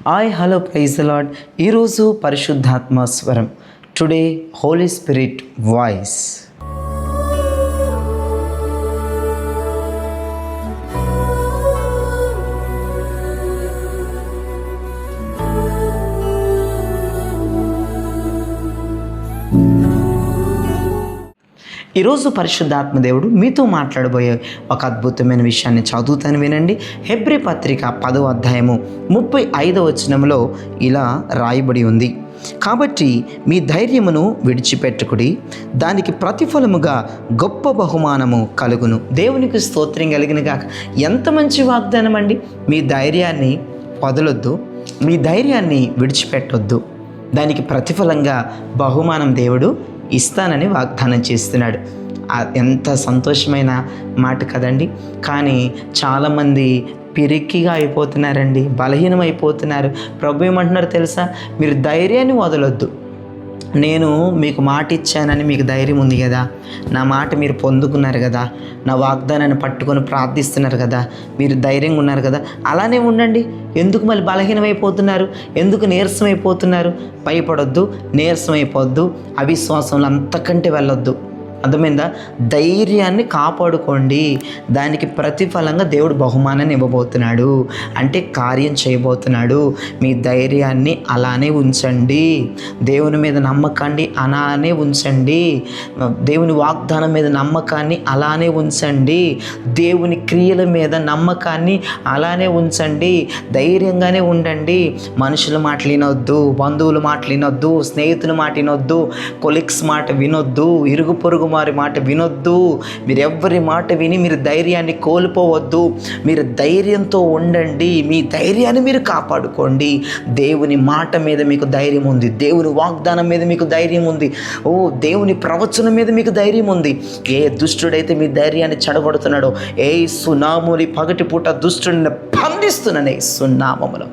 Hi hello praise the Lord. ఈరోజు పరిశుద్ధాత్మ స్వరం. Today holy spirit voice. ఈరోజు పరిశుద్ధాత్మ దేవుడు మీతో మాట్లాడబోయే ఒక అద్భుతమైన విషయాన్ని చదువుతాను వినండి. హెబ్రీ పత్రిక 10వ అధ్యాయము 35వ వచనంలో ఇలా రాయబడి ఉంది. కాబట్టి మీ ధైర్యమును విడిచిపెట్టుకుడి, దానికి ప్రతిఫలముగా గొప్ప బహుమానము కలుగును. దేవునికి స్తోత్రం కలిగిన గాక. ఎంత మంచి వాగ్దానం అండి. మీ ధైర్యాన్ని వదలొద్దు, మీ ధైర్యాన్ని విడిచిపెట్టొద్దు, దానికి ప్రతిఫలంగా బహుమానం దేవుడు ఇస్తానని వాగ్దానం చేస్తున్నాడు. ఎంత సంతోషమైన మాట కదండి. కానీ చాలామంది పిరికిగా అయిపోతున్నారండి, బలహీనం అయిపోతున్నారు. ప్రభు ఏమంటున్నారు తెలుసా? మీరు ధైర్యాన్ని వదలొద్దు. నేను మీకు మాట ఇచ్చానని మీకు ధైర్యం ఉంది కదా, నా మాట మీరు పొందుకున్నారు కదా, నా వాగ్దానాన్ని పట్టుకొని ప్రార్థిస్తున్నారు కదా, మీరు ధైర్యంగా ఉన్నారు కదా, అలానే ఉండండి. ఎందుకు మళ్ళీ బలహీనమైపోతున్నారు? ఎందుకు నీరసమైపోతున్నారు? భయపడొద్దు, నీరసమైపోవద్దు, అవిశ్వాసంలో అంతకంటే వెళ్ళొద్దు. అర్థమైందా? ధైర్యాన్ని కాపాడుకోండి. దానికి ప్రతిఫలంగా దేవుడు బహుమానాన్ని ఇవ్వబోతున్నాడు, అంటే కార్యం చేయబోతున్నాడు. మీ ధైర్యాన్ని అలానే ఉంచండి, దేవుని మీద నమ్మకాన్ని అలానే ఉంచండి, దేవుని వాగ్దానం మీద నమ్మకాన్ని అలానే ఉంచండి, దేవుని క్రియల మీద నమ్మకాన్ని అలానే ఉంచండి. ధైర్యంగానే ఉండండి. మనుషుల మాట వినొద్దు, బంధువుల మాట వినొద్దు, స్నేహితుల మాట వినొద్దు, కొలీగ్స్ మాట వినొద్దు, ఇరుగు పొరుగు వారి మాట వినొద్దు. మీరు ఎవరి మాట విని మీరు ధైర్యాన్ని కోల్పోవద్దు. మీరు ధైర్యంతో ఉండండి. మీ ధైర్యాన్ని మీరు కాపాడుకోండి. దేవుని మాట మీద మీకు ధైర్యం ఉంది, దేవుని వాగ్దానం మీద మీకు ధైర్యం ఉంది, దేవుని ప్రవచనం మీద మీకు ధైర్యం ఉంది. ఏ దుష్టుడైతే మీ ధైర్యాన్ని చెడగొడుతున్నాడో, ఏ సునాముని పగటిపూట దుష్టుడిని బంధిస్తున్నాను సున్నామములో.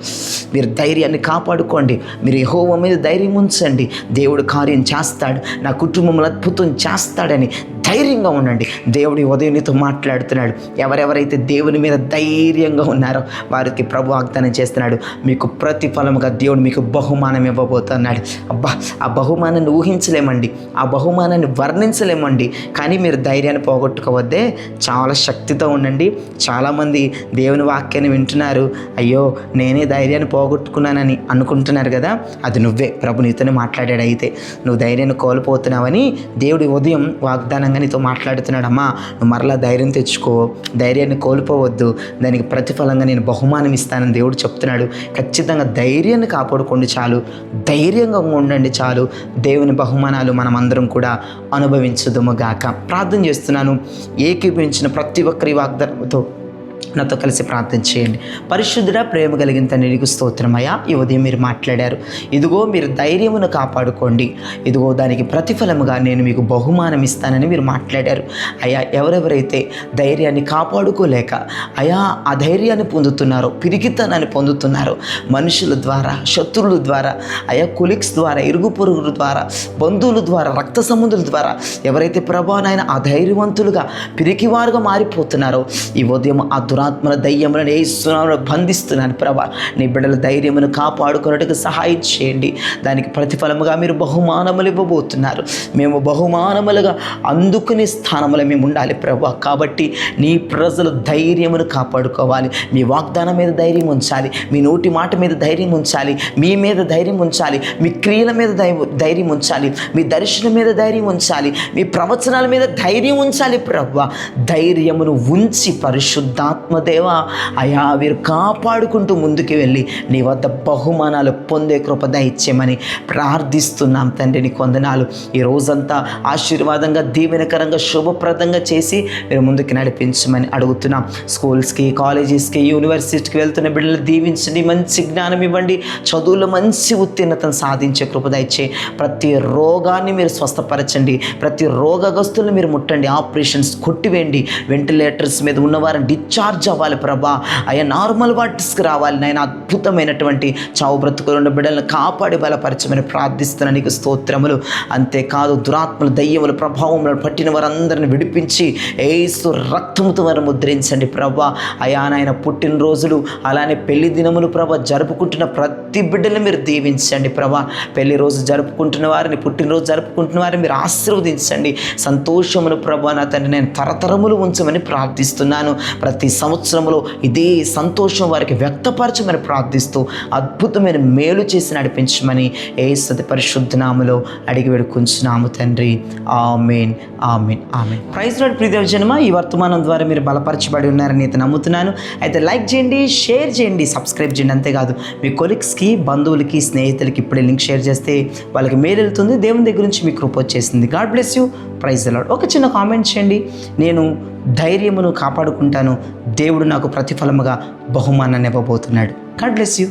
మీరు ధైర్యాన్ని కాపాడుకోండి. మీరు యెహోవా మీద ధైర్యం ఉంచండి. దేవుడు కార్యం చేస్తాడు, నా కుటుంబంలో అద్భుతం చేస్తాడని ధైర్యంగా ఉండండి. దేవుడి ఉదయం నీతో మాట్లాడుతున్నాడు. ఎవరెవరైతే దేవుని మీద ధైర్యంగా ఉన్నారో వారికి ప్రభు వాగ్దానం చేస్తున్నాడు, మీకు ప్రతిఫలముగా దేవుడు మీకు బహుమానం ఇవ్వబోతున్నాడు. అబ్బా, ఆ బహుమానాన్ని ఊహించలేమండి, ఆ బహుమానాన్ని వర్ణించలేమండి. కానీ మీరు ధైర్యాన్ని పోగొట్టుకోవద్దే, చాలా శక్తితో ఉండండి. చాలామంది దేవుని వాక్యాన్ని వింటున్నారు, అయ్యో నేనే ధైర్యాన్ని పోగొట్టుకున్నానని అనుకుంటున్నారు కదా, అది నువ్వే. ప్రభు నీతోనే మాట్లాడాడు. అయితే నువ్వు ధైర్యాన్ని కోల్పోతున్నావని దేవుడి ఉదయం వాగ్దానంగా నీతో మాట్లాడుతున్నాడు. అమ్మా, నువ్వు మరలా ధైర్యం తెచ్చుకో, ధైర్యాన్ని కోల్పోవద్దు, దానికి ప్రతిఫలంగా నేను బహుమానం ఇస్తానని దేవుడు చెప్తున్నాడు. ఖచ్చితంగా ధైర్యాన్ని కాపాడుకోండి చాలు, ధైర్యంగా ఉండండి చాలు. దేవుని బహుమానాలు మనం అందరం కూడా అనుభవించుదుము గాక. ప్రార్థన చేస్తున్నాను. ఏకీభవించిన ప్రతి ఒక్కరి వాగ్దానంతో నాతో కలిసి ప్రార్థన చేయండి. పరిశుద్ధుడా, ప్రేమ కలిగిన తండ్రి, నీకు స్తోత్రమయ్యా. ఈ ఉదయం మీరు మాట్లాడారు. ఇదిగో మీరు ధైర్యమును కాపాడుకోండి, ఇదిగో దానికి ప్రతిఫలముగా నేను మీకు బహుమానం ఇస్తానని మీరు మాట్లాడారు. అయ్యా, ఎవరెవరైతే ధైర్యాన్ని కాపాడుకోలేక అయా ఆ ధైర్యాన్ని పొందుతున్నారో, పిరికితనాన్ని పొందుతున్నారో, మనుషుల ద్వారా, శత్రువుల ద్వారా, అయా కొలీగ్స్ ద్వారా, ఇరుగు పొరుగుల ద్వారా, బంధువుల ద్వారా, రక్త సంబంధుల ద్వారా ఎవరైతే ప్రభా నాయన ఆ ధైర్యవంతులుగా పిరికివారుగా మారిపోతున్నారో, ఈ ఉదయం ఆ దురాత్మల దయ్యములను యేసునామములో బంధిస్తున్నాను. ప్రభా, నీ బిడ్డల ధైర్యమును కాపాడుకున్నట్టుగా సహాయం చేయండి. దానికి ప్రతిఫలముగా మీరు బహుమానములు ఇవ్వబోతున్నారు. మేము బహుమానములుగా అందుకునే స్థానంలో మేము ఉండాలి ప్రభా. కాబట్టి నీ ప్రజలు ధైర్యమును కాపాడుకోవాలి. మీ వాగ్దానం మీద ధైర్యం ఉంచాలి, మీ నోటి మాట మీద ధైర్యం ఉంచాలి, మీ మీద ధైర్యం ఉంచాలి, మీ క్రియల మీద ధైర్యం ఉంచాలి, మీ దర్శనం మీద ధైర్యం ఉంచాలి, మీ ప్రవచనాల మీద ధైర్యం ఉంచాలి ప్రభా. ధైర్యమును ఉంచి పరిశుద్ధాత్మదేవ అయా వీరు కాపాడుకుంటూ ముందుకు వెళ్ళి నీ వద్ద బహుమానాలు పొందే కృప దయచేయమని ప్రార్థిస్తున్నాం తండ్రి. నీకు వందనాలు. ఈ రోజంతా ఆశీర్వాదంగా, దీవెనకరంగా, శుభప్రదంగా చేసి మీరు ముందుకు నడిపించమని అడుగుతున్నాం. స్కూల్స్కి, కాలేజెస్కి, యూనివర్సిటీకి వెళ్తున్న బిడ్డలు దీవించండి, మంచి జ్ఞానం ఇవ్వండి, చదువులో మంచి ఉత్తీర్ణతను సాధించే కృప దయచేయి. ప్రతి రోగాన్ని మీరు స్వస్థపరచండి, ప్రతి రోగగ్రస్తులను మీరు ముట్టండి, ఆపరేషన్స్ కొట్టివేయండి, వెంటిలేటర్స్ మీద ఉన్నవారిని డిశ్చార్జ్ డిశ్చార్జ్ అవ్వాలి ప్రభా. అయ్యా నార్మల్ వాటిస్కి రావాలి నాయన. అద్భుతమైనటువంటి చావు బ్రతుకులు ఉన్న బిడ్డలను కాపాడి బలపరచమని ప్రార్థిస్తున్న నీకు స్తోత్రములు. అంతేకాదు దురాత్మలు దయ్యముల ప్రభావంలో పట్టిన వారందరిని విడిపించి యేసు రక్తముతో వారు ముద్రించండి ప్రభా. అయా నాయన పుట్టినరోజులు అలానే పెళ్లి దినములు ప్రభా జరుపుకుంటున్న ప్రతి బిడ్డలు మీరు దీవించండి ప్రభా. పెళ్లి రోజు జరుపుకుంటున్న వారిని, పుట్టినరోజు జరుపుకుంటున్న వారిని మీరు ఆశీర్వదించండి. సంతోషమును ప్రభా నా తండ్రి నేను తరతరములు ఉంచమని ప్రార్థిస్తున్నాను. ప్రతి సంవత్సరంలో ఇదే సంతోషం వారికి వ్యక్తపరచమని ప్రార్థిస్తూ అద్భుతమైన మేలు చేసి నడిపించమని యేసు పరిశుద్ధ నామములో అడిగి వేడుకుంటున్నాము తండ్రి. ఆమేన్, ఆమేన్, ఆమేన్. ప్రైజ్ లార్డ్ ప్రియదేవ జనమా, ఈ వర్తమానం ద్వారా మీరు బలపరచబడి ఉన్నారని అయితే నమ్ముతున్నాను. అయితే లైక్ చేయండి, షేర్ చేయండి, సబ్స్క్రైబ్ చేయండి. అంతేకాదు మీ కొలీగ్స్కి, బంధువులకి, స్నేహితులకి ఇప్పుడే లింక్ షేర్ చేస్తే వాళ్ళకి మేలు వెళ్తుంది. దేవుని దగ్గర నుంచి మీకు కృప వచ్చేసింది. God bless you. Praise Lord. ఒక చిన్న కామెంట్ చేయండి. నేను ధైర్యమును కాపాడుకుంటాను, దేవుడు నాకు ప్రతిఫలముగా బహుమానాన్ని ఇవ్వబోతున్నాడు. God bless you.